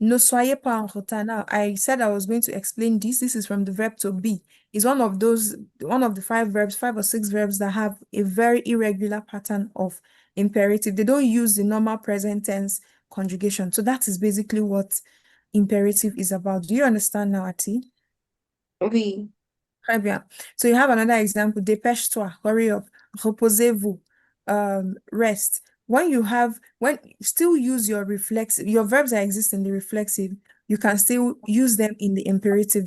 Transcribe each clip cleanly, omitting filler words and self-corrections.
Ne soyez pas en retard. Now, I said I was going to explain this. This is from the verb to be. It's one of the five or six verbs that have a very irregular pattern of imperative. They don't use the normal present tense conjugation. So that is basically what imperative is about. Do you understand now, Ati? Oui. Très bien. So you have another example. Dépêche-toi, hurry up. Reposez-vous, rest. When still use your reflexive, your verbs that exist in the reflexive, you can still use them in the imperative.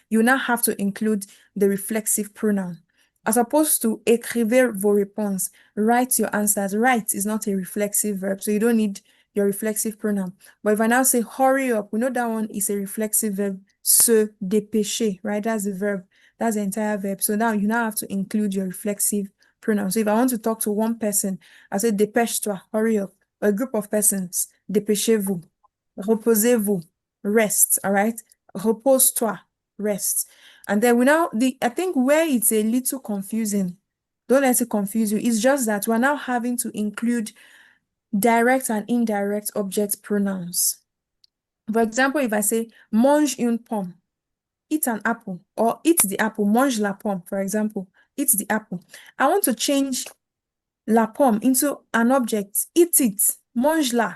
You now have to include the reflexive pronoun. As opposed to écrivez vos réponses, write your answers. Write is not a reflexive verb, so you don't need your reflexive pronoun. But if I now say hurry up, we know that one is a reflexive verb. Se dépêcher, right? That's the verb. That's the entire verb. So now you now have to include your reflexive pronoun. So if I want to talk to one person, I say dépêche-toi, hurry up. A group of persons, dépêchez-vous. Reposez-vous, rest, all right? Repose-toi, rest. And then I think where it's a little confusing, don't let it confuse you. It's just that we're now having to include direct and indirect object pronouns. For example, if I say mange une pomme, eat an apple, or eat the apple, mange la pomme, for example, eat the apple. I want to change la pomme into an object, eat it, mange la.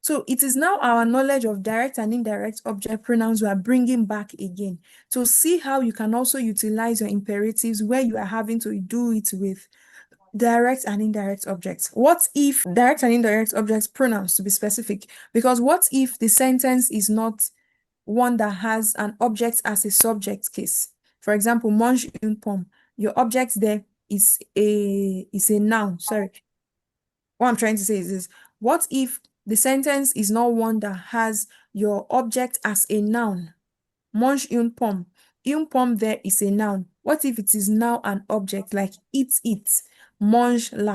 So it is now our knowledge of direct and indirect object pronouns we are bringing back again to see how you can also utilize your imperatives where you are having to do it with direct and indirect objects. What if direct and indirect objects pronouns, to be specific? Because what if the sentence is not one that has an object as a subject case? For example, mange une pomme. Your object there is a noun. Sorry. What I'm trying to say is this. What if the sentence is not one that has your object as a noun? Mange une pomme. Une pomme there is a noun. What if it is now an object like eat it? Mange la.